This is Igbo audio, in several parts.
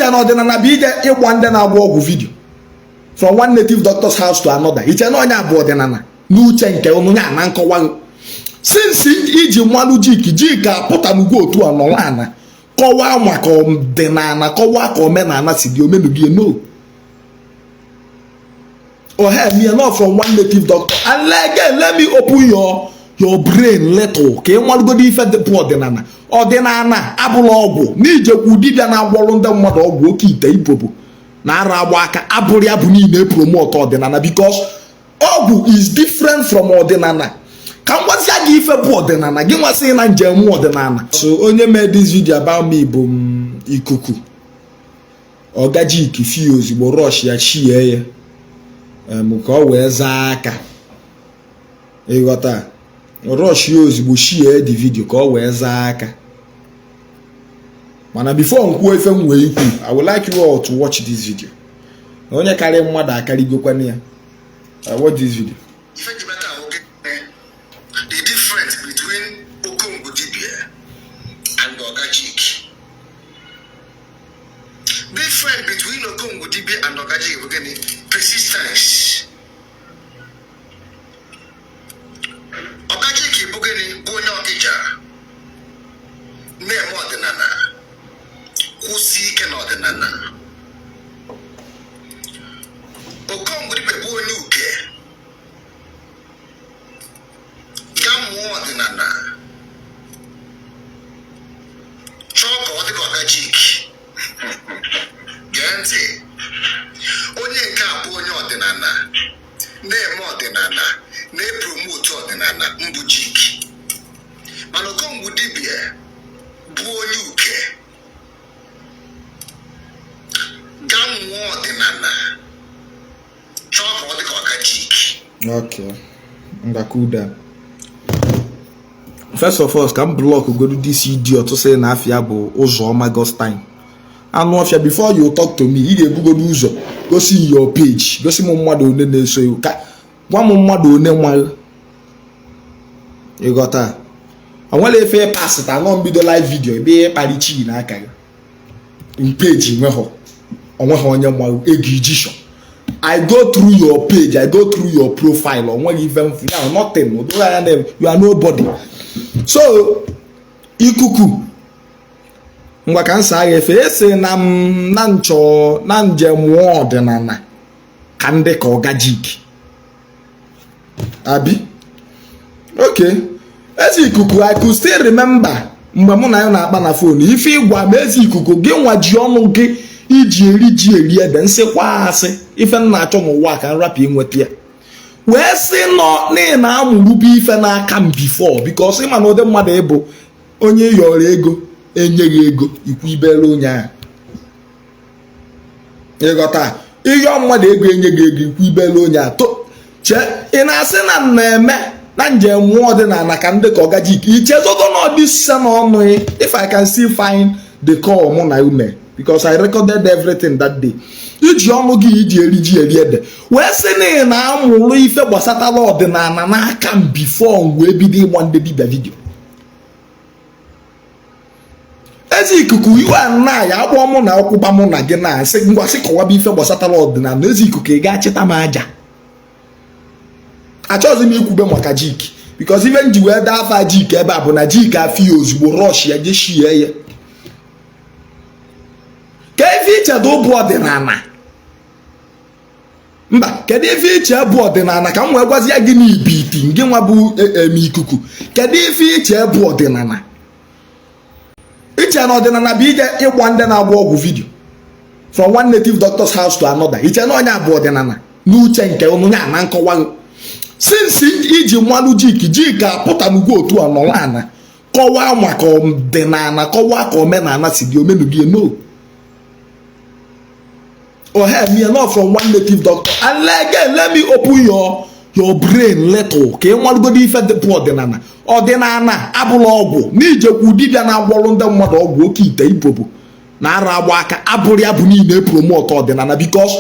iche na ọdịnala bụ ije ịgba ndị na-agba ọgwụ vidio from one native doctor's house to another. Iche na onye abụ ọdịnala n'uche nke onye a na nkọwa since iji mmanụ jik apụta n'ugwu otu a nọrọ ana kọwaa maka ọdịnala kọwaa ka omenala si dị omenugị no me not from one native doctor. And again, let me open your brain little. Okay, one go di ife the ọdịnala. Ọdịnala abụla ọgwụ. N'ijekwu dibịa na-agwọrọ ndị mmadụ ọgwụ oke ite ibobo. Na-ara agba aka abụrụ ya bụ niile promote ọdịnala because ọgwụ is different from ọdịnala. Ka m gwasịa gị ife bụ ọdịnala, gị nwasị na njem ọdịnala. So onye made this video about me bụ ikuku. Ọgajik fi ozugbo rush ya chie ya. Ka ọ wee zaa aka ịghọta rush ya ozugbo shie the video ka ọ wee zaa aka mana before nkwuo ife m wee ikwu I would like you all to watch this video na onye karịa mmadụ akarịgokwana ya watch this video. The difference between Okongwu Dibia and Ogajik. Difference between Okongwu Dibia and Ogajik again, persistence. Ogajik bugeni bonya okija. Ne modernana. Kusi ken ordinana. Okongwu Dibia bonya uke. Gamu ordinana. Choko odiko Ogajik. Gente, onye nke abụ onye ọdịnala na-eme ọdịnala na-epromote ọdịnala mbụ jik mana Okongwu Dibia bụ onye uke ga mmụọ ọdịnala chọọ ka ọ dị ka Ogajik. Okay, ndakuda. First of all, can block go to this idiot to say na afia bụ Uzoma Gostine. And if before you talk to me, you get go user, go see your page, go see mmadụ one na-eso you. Gwa mmadụ one nwa. You got that? I want to fair pass it along with the live video. Be parichi na aka gị. In page nwe ho. Onwe ho onye nwa egijisho. I go through your page, I go through your profile. Onwe even now nothing. You are nobody. So, ikuku ngwa ka nsa agha efe ese na nchọ na njem ọdịnala ka ndị ka Ogajik abi okay ezi ikuku I could still remember mgbe mụ na ya na-akpa na phone ife ịgwa m ezi ikuku gị nwa ji ọnụ gị iji eri ji eri ede nsịkwa asị ife m na-achọ n'ụwa ka nrapụ inweta ya wee sị nọ na amụrụbe ife n'aka m before because ịma na ụdị mmadụ ịbụ onye yọrọ ego enyeghị ego ikwu ibere onye ahụ ịghọta ịyọ mmadụ ego enyeghị ego ikwu ibere onye ahụ to che ị na-asị na na-eme na njem ọdịnala ka ndị ka Ogajik ichezogo n'ọdịsise n'ọnụ if I can still find the call mụ na ume because I recorded everything that day iji ọnụ gị iji eri ji eri ede wee sị na ị na-amụrụ ife gbasatara ọdịnala n'aka m before wee bido ịgba ndị dibịa vidio ezi ikuku iwe na ya akpọ mụ na ọkwụba mụ na gị na-asị ngwasị kọwaba ife gbasatara ọdịnala ezi ikuku ị ga-achịta m aja achọghịzi m ikwube maka jik because ife nji wee daa afa jik ebe a bụ na jik afọ ya ozugbo rush ya jeshie ya ka ife ichedo bụ ọdịnala mba kedu ife iche bụ ọdịnala ka m wee gwazi ya gị n'ibiti gị nwa bụ ikuku kedu ife iche bụ ọdịnala iche na ọdịnala bụ ije ịgba ndị na-agba ọgwụ vidio from one native doctor's house to another. Iche na onye abụ ọdịnala n'uche nke onye a na nkọwa since iji mmanụ jik apụta n'ugwu otu a nọrọ ana kọwaa maka ọdịnala kọwaa ka omenala si dị omenugị no me not from one native doctor. And again, let me open your brain little. Okay, one go di ife bụ ọdịnala. Ọdịnala abụla ọgwụ. N'ijekwu dibịa na-agwọrọ ndị mmadụ ọgwụ oke ite ibobo. Na-ara agba aka abụrụ ya bụ niile promote ọdịnala because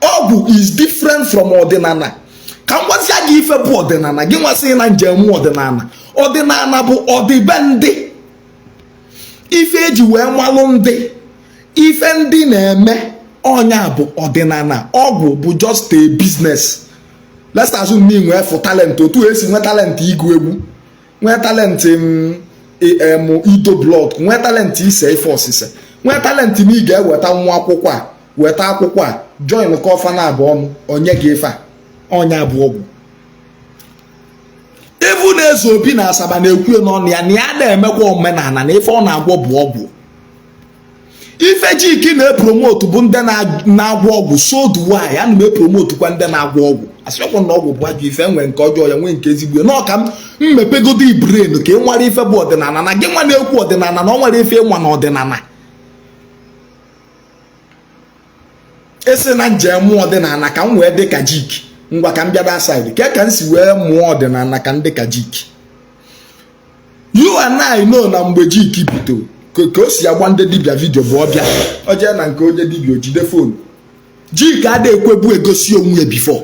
ọgwụ is different from ọdịnala. Ka m gwasịa gị ife bụ ọdịnala, gị nwasị na njem ọdịnala. Ọdịnala bụ ọdịbendị. Ife eji wee malụ ndị ife ndị na-eme ọnya bụ ọdịnala. Ọgwụ bụ just a business. Let's assume na nwee for talent, otu esi nwee talent ịgụ egwu, nwee talent ido blọk, nwee talent ise ife ọsịse, nwee talent na ị ga-eweta nwa akwụkwọ a, weta akwụkwọ a, join ka ọfa na abụ ọnụ, onye gị ife a, ọnya bụ ọgwụ. Evu na-ezo obi na Asaba na-ekwu n'ọnụ ya na ya na-emekwa omenala na ife ọ na-agwọ bụ ọgwụ. Ife Jiki na-epromote bụ ndị na-agwọ ọgwụ, so do I. Ana m epromote kwa ndị na-agwọ ọgwụ. Asịkwa na ọgwụ bụ ajọ ife, enwe nke ọjọọ ya, nwee nke ezigbo. Na ọka m mmepegodi brain ka ị nwere ife bụ ọdịnala, na gị nwa na-ekwu ọdịnala na ọ nwere ife ịnwa na ọdịnala. Esi na njem ọdịnala ka m wee dị ka Jiki. Ngwa ka m bịada side ka m si wee mụọ ọdịnala ka ndị ka Jiki. You and I know na mgbe Jiki bido ka o si agba ndị dibia vidio bụ ọbịa o jee na nke onye dibia o jide fonu. Jiki adịghị ekwebu egosi onwe ya before.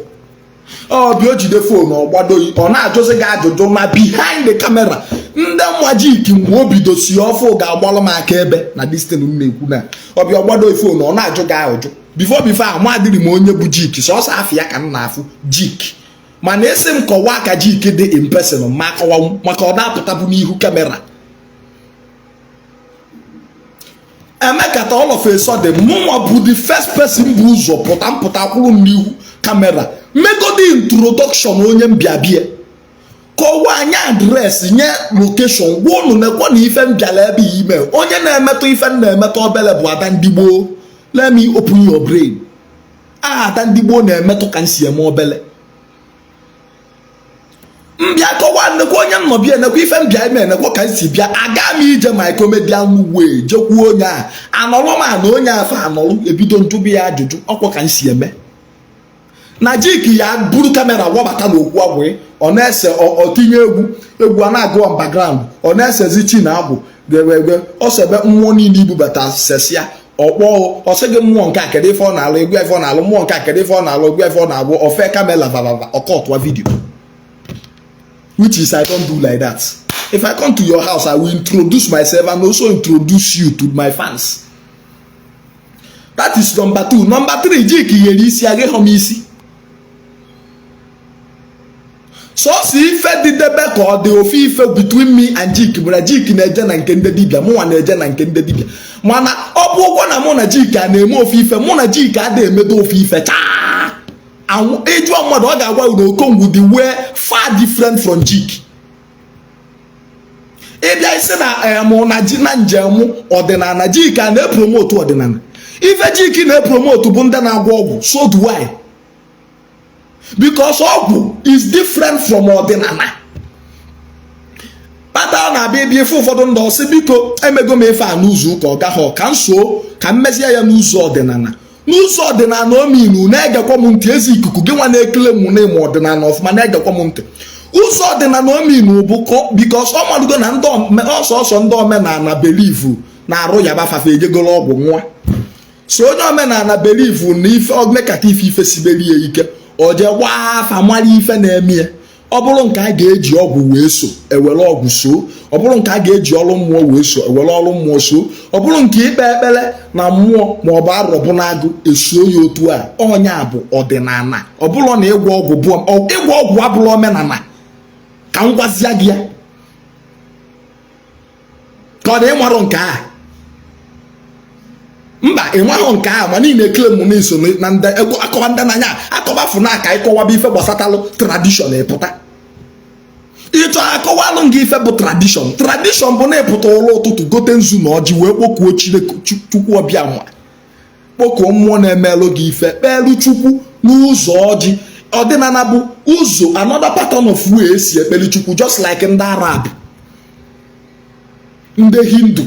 Ọbịa o jide fonu ọ gbadoghị, ọ na-ajụzi gị ajụjụ na behind the camera. Ndị nwa Jiki mgbe o bido si ọfụ ga-agbalụ m aka ebe na distin m na-ekwu na ọbịa ọ gbadoghị fonu ọ na-ajụ gị ajụjụ. Before amadịrị m onye bụ Jiki, sọsọ afọ ya ka m na-afụ Jiki. Mana esi m kọwaa ka Jiki dị in person ma kọwa maka ọ na-apụta bụ n'ihu kamera. Emekata all of a sudden mụnwa bụ the first person bụ ụzọ pụta kwụrụ n'ihu kamera megodi introduction onye mbịabịa, kọwaa anya adreesị, nye location, gwa unu nekwa na ife mbịala ebe ime onye na-emetụ ife na-emetụ obele bụ Ada Ndị Igbo. Let me open your brain. Ada Ndị Igbo na-emetụ ka nsi eme obele. Mbịa kọwaa nnekwa onye nnọbịa enekwa ife mbịa ime enekwa ka nsi bịa, aga m ije my comedian way jekwuo onye a anọrọ m na onye afọ anọrụ ebido njụbi ya ajụjụ ọkwa ka nsi eme. Na Jiki ya buru kamera wabata n'okwu agwụ, ọ na-ese ọtinye egwu a na-agụ on background, ọ na-esezi chi na abụ gegege ọsebe mmụọ niile ibubata sesia ọkpọ ọsịgị mmụọ nke a kedu ife ọ na-alụ, egwu ife ọ na-alụ, mmụọ nke a kedu ife ọ na-alụ, egwu ife ọ na-agwụ, ofe kamera vavava ọkọtụwa vidio. Which is I don't do like that. If I come to your house, I will introduce myself and also introduce you to my fans. That is number 2. Number 3, Jiki yeri Isiagu hom isi. So si ife dị debe ka ọ dị ofe ife between me and Jiki bụ na Jiki na-eje na nke ndị dibia, mụnwa na-eje na nke ndị dibia. Mana ọ bụ ụgwọ na mụ na Jiki a na-eme ofe ife, mụ na Jiki adịghị emedo ofe ife taa. Ịjụọ mmadụ ọ ga-agwa unu Okongwu dị wee far different from Jiki. Ịbịa isi na mụ na njem ọdịnala, Jiki a na-epromote ọdịnala. Ife Jiki na-epromote bụ ndị na-agwọ ọgwụ, so do I. Because ọgwụ is different from ọdịnala. Kpata na-abịa ebe ife ụfọdụ ndị ọsị biko emego m ife a n'ụzọ ụka ọ gaghị ka m so ka m mezie ya n'ụzọ ọdịnala. N'ụzọ ọdịnala ominu na-egekwa m ntị, ezi ikuku gị nwa na-ekele m na ịmụ ọdịnala ọfụma na-egekwa m ntị. Ụzọ ọdịnala ominu bụ bikos ọ madugo na ọsọsọ ndị omenala believe na-arụ ya bafafe ejegolo ọgwụ nwa. So onye omenala believe na ife omekata ife sibere ya ike o jee gbaa afa mara ife na-eme ya. Ọ bụrụ nke a ga-eji ọgwụ wee so ewere ọgwụ so, ọ bụrụ nke a ga-eji ọrụ mmụọ wee so ewere ọrụ mmụọ so, ọ bụrụ nke ikpe ekpere na mmụọ ma ọ bụ arọbụ n'agụ esuo ya otu a. Ọnya bụ ọdịnala. Ọ bụrụ na ịgwọ ọgwụ bụ ịgwọ ọgwụ abụrụ omenala ka m gwazia gị ya ka ọ dị ịmarụ nke a. Mba, ịnwahụ nke a ma niile ekele m n'iso na ndị akọwa ndị n'anya akọwafụ na aka ịkọwaba ife gbasatalụ tradishọn ịpụta. Ịchọ akọwalụ gị ife bụ tradishọn. Tradishọn bụ na ịpụta ụlọ ụtụtụ gote nzu na ọjị wee kpokuo Chukwu ọbịa nwa, kpokuo mmụọ na-emelụ gị ife, kpeelu Chukwu n'ụzọ ọjị. Ọdịnala bụ ụzọ another pattern of way esi ekpeli Chukwu, just like ndị Arab, ndị Hindu.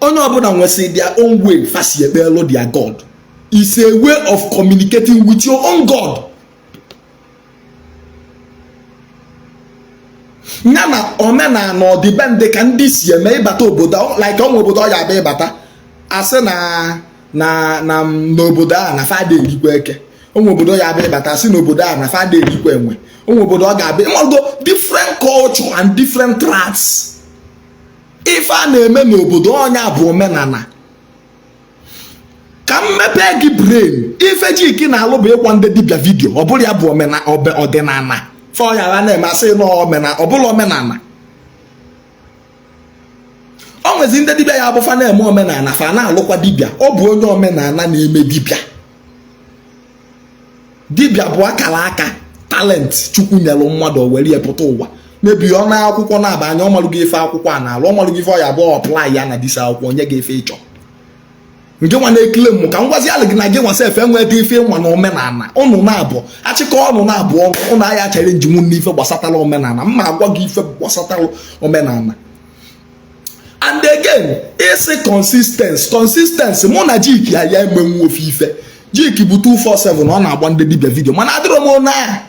Onye ọbụla nwesịrị their own way fasi ekpelu their God. It's a way of communicating with your own God. Ya na omenala ọdịbendị ka ndị si eme ịbata obodo, like ọnwa obodo ọ ya abịa ịbata asị na n'obodo a na fada erikwa eke, onwe obodo ya abịa ịbata asị n'obodo a na fada erikwa enwe, onwe obodo ọ ga-abịa ịmalgo different culture and different tribes. Ife a na-eme n'obodo ọnya bụ omenala. ka mmepe gị brain ife jiki na-alụ bụ ịkwa ndị dibịa vidio ọ bụrụ ya bụ ọdịnala fọ ya na-eme asị na ọ bụla omenala. O nwezi ndị dibịa ya abụfa na-eme omenala fa na-alụkwa dibịa, ọ bụ onye omenala na-eme dibịa. Dibịa bụ akara aka talent chukwu nyelụ mmadụ o were ya pụta ụwa, mebi ọ na akwụkwọ na-abanye ọmalụgo ife akwụkwọ a na-alụ, ọmalụgo ife ọ ya abụọ ọplai ya na disa akwụkwọ onye ga-efe ịchọ nke nwa na-ekele m ka ngwazi alụ gị na gị nwasa efe nweta ife nwa na omenala ụnụ na-abụ achịkọ ọnụ na-abụ ụnụ ahịa chara njinwu n'ife gbasatara omenala. Mma agwa gị ife gbasatara omenala. And again, isi consistency mụ na Jiki ya emenwu ofe ife. Jiki bụ 247 ọ na-agba ndị dibịa vidio mana adịrọ m ọnụ ya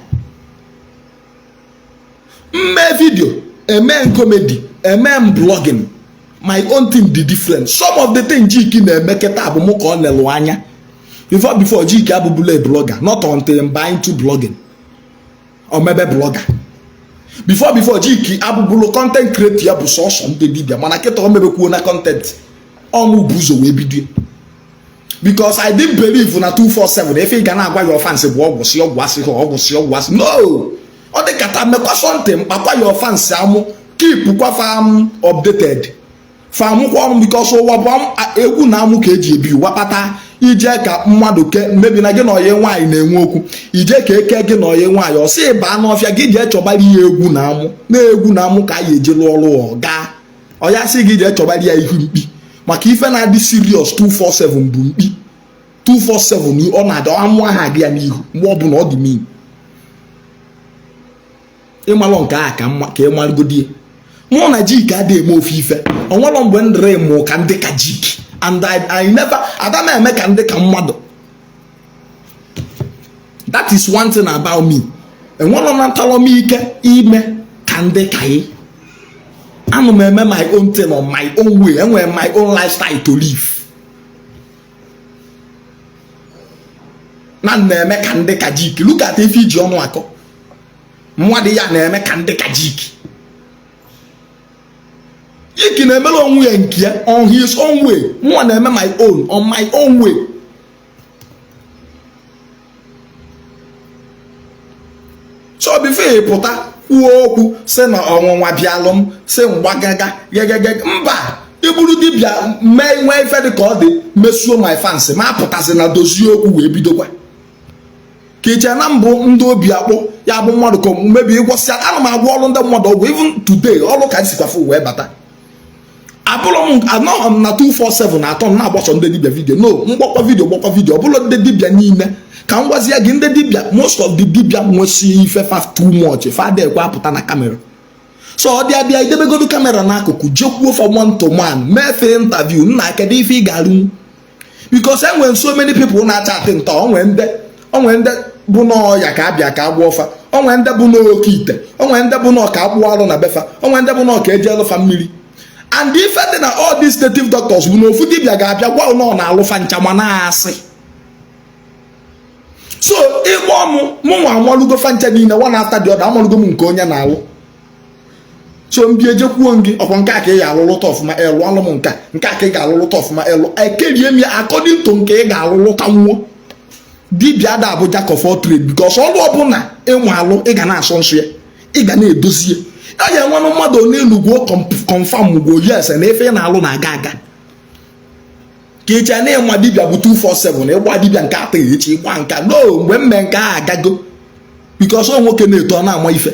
mme vidio eme comedy eme blogging. My own thing dị different. Some of the things Jiki na-eme kịta bụ mụ ka ọ nelu anya before Jiki abụbụla a blogger, not until I'm buying to blogging or maybe blogger. Before Jiki abụbụlụ content creator ya bụ sọsọ ndị dibịa mana kịta o mebekwuo na content ọmụ bụ ụzọ wee bido. Because I didn't believe na 247 if ị ga na-agwa ya ọfansị bụ ọgwụsị ọgwụasị ha ọgwụsị ọgwụasị. No, ọ dị kata mekwa something kpakwa ya ọfansị amụ keep kwa fam updated famụkwa ọrụ because ụwa bụ egwu na amụ ka eji ebi ụwa kpata ije ka mmadụ ke mebi na gị na onye nwaanyị na-enwe okwu ije ka eke gị na onye nwaanyị ọ sị baa n'ọfịa gị jee chọbara ya egwu na amụ na-egwu na amụ ka anyị eje lụọ ọrụ ọga ọya sị gị jee chọbara ya ihu mkpi maka ife na-adị serious 247 bụ mkpi 247 ọ na-adị amụ aha gị ya n'ihu mgbe ọ bụ na ọ dị mean ịmalụ nke a ka mma ka ịmalụgodie. Mụ na Jiki adịghị eme ofe ife onwere mgbe ndịrị mụ ka ndị ka Jiki and I never ada na-eme ka ndị ka mmadụ. That is one thing about me. Enwere na ntalọ m ike ime ka ndị ka ị anụ m eme my own thing on my own way. Enwere my own lifestyle to live na na-eme ka ndị ka Jiki. Look at ife iji ọnụ akọ mmadụ ya na-eme ka ndị ka Jiki. Jiki na-emere onwe ya nke ya on his own way. Mwa na-eme my own on my own way. So before pụta kwuo okwu sị na ọnwụnwa bịalụ m sị mgbagaga gegege mba iburu dibịa mee nwe ife dị ka ọ dị mesuo my fans ma apụtazi na dozie okwu wee bidokwa ka iche na mbụ ndị obi akpụ ya bụ mmadụ ka mebi ịgwọsịa. Ana m agwa ọrụ ndị mmadụ ọgwụ even today ọrụ ka sikwafu wee bata abụrụ m anọghị m na 247 atọ m na-agbasọ ndị dibịa vidio. No, mgbakwa vidio ọ bụrụ ndị dibịa niile ka m gwazie gị ndị dibịa most of the dibịa nwesị ife fa too much fada ekwe apụta na kamera. So ọ dị abịa idebegodu kamera n'akụkụ jekwuo from one to man mefe interview nna kedu ife ị ga-alụ because enwere so many people na-acha atị nta onwe ndị bụ n'ọya ka abịa ka agwọ ọfa onwe ndị bụ n'oke ite onwe ndị bụ n'ọka akpụ arụ na befa onwe ndị bụ n'ọka eji elụfa mmiri. And ife dị na all these native doctors bụ na ofu dibịa ga-abịa gwa ụnọ na-alụfa ncha ma na-asị. So ịgba mụ nwa amalụgo fancha niile one after the other amalụgo m nke onye na-alụ. So mbi ejekwuo gị ọkwa nke a ka ị ga-alụlụta ọfụma elu alụ m nke a ka ị ga-alụlụta ọfụma elu ekerie m ya according to nke ị ga-alụlụta nwụọ. Dibịa da abụ jack of all trade because ọlụ ọbụla ịnwe alụ ị ga na-asọ nsọ ya ị ga na-edozie a ya enwe mmadụ n'elugwo confirm ugwo yes na efe na-alụ na-aga aga ka iche na ịnwa dibịa bụ 247 ịgba dibịa nke atọ echi ịgba nka no mgbe mme nke a agago because ọ nwoke na-eto ọ na-ama ife.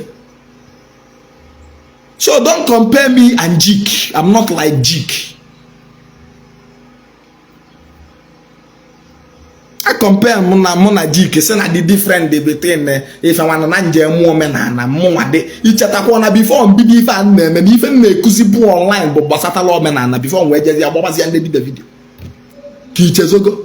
So don't compare me and Jiki. I'm not like Jiki. I compare mụ na Jiki say na the different between ife nwana na nje mụ omenala mụnwa dị ichetakwa na before mbido ife a na-eme na ife m na-ekuzi bụ online bụ gbasatala omenala before wee jezi agbabazia ndị dibịa vidio ka ichezogo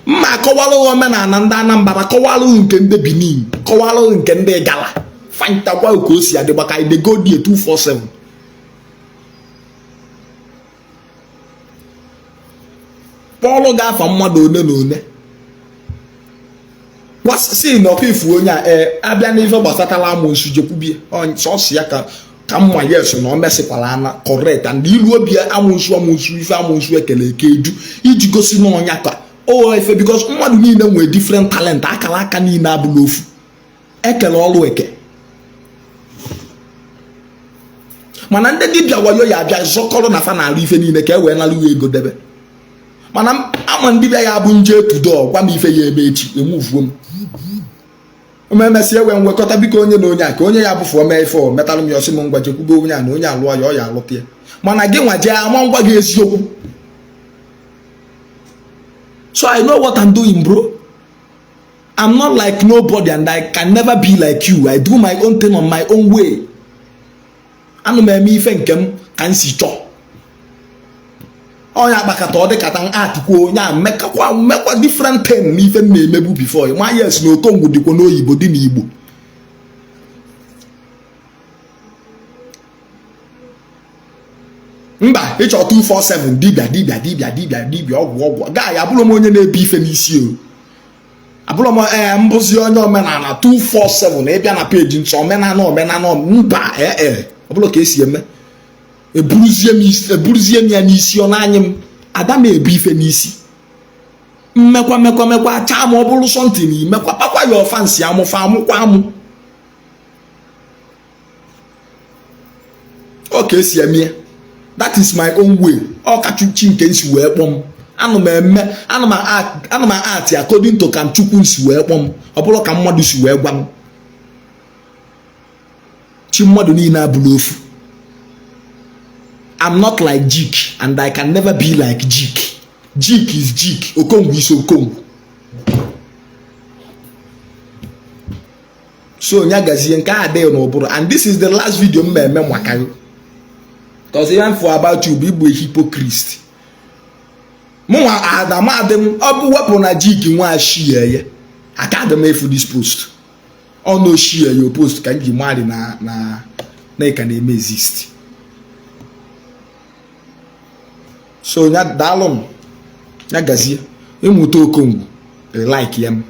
mma akọwalụ omenala ndị Anambra kọwalụ nke ndị Benin kọwalụ nke ndị Gala fantakwa ka o si adịgba ka ide go die 247 Pọlụ ga-afa mmadụ one na one si na ọkụ ifu onye a abịa n'ife gbasatala amụnsu jekwubie sọsọ ya ka mma yes na o mesịkwara ana correct and ilu obi amụnsu ife amụnsu ekele eke edu iji gosi na ọnya ka o efe because mmadụ niile nwere different talent akala aka niile abụla ofu ekele ọrụ eke mana ndị dibịa wayo ya abịa zọkọrọ na fa na-arụ ife niile ka e wee nalụ ya ego debe mana ama ndị bịa ya bụ nje etudo gwa m ife ya eme echi emuvuo m emesịa ewe nwekọta biko onye na onye a ka onye ya bụfụ ome ife o metalụ m ya ọsị m ngwa jekwube onye a na onye alụọ ya ọ ya alụta ya mana gị nwa jee ama ngwa gị eziokwu. So I know what I'm doing, bro. I'm not like nobody and I can never be like you. I do my own thing on my own way. Anu me mi ife nke m ka nsi chọ. Onya bakata ode kata art ko nya mekwa different thing ni ife na emebu before. Ma yes no Okongwu dikwo no Igbo di na Igbo. Mba ịchọ 247 dibia ọgwụ gaa ya abụrụ m onye na-ebi ife n'isi o abụrụ m mbụzi onye omenala 247 na ịbịa na peji nsọ omenala mba ọbụrụ ka esi eme eburuzie m ya n'isi ọ na-anyị m ada m ebi ife n'isi mmekwa chaa ma ọ bụrụ sọntịn mekwa pakwa ya ọfansi amụfa amụkwa amụ ọ ka esi eme ya. That is my own way. Ọ ka Chukwu nke nsi wee kpọm. Ana m art according to ka Chukwu nsi wee kpọm. Ọ bụrụ ka mmadụ si wee gwa m. Chi mmadụ niile abụrụ ofu. I'm not like Jik and I can never be like Jik. Jik is Jik. Okongwu is Okongwu. So nyagazie nke a dị n'ụbụrụ and this is the last video m eme maka yo. Because even for about you, be a hypocrite. Mwa Adam, Abu weapon a jig in one shear. I can't make for this post. Oh no, shear your post can you marry na can exist. So that dalon, Nagazi, Imuto Okongwu, like him.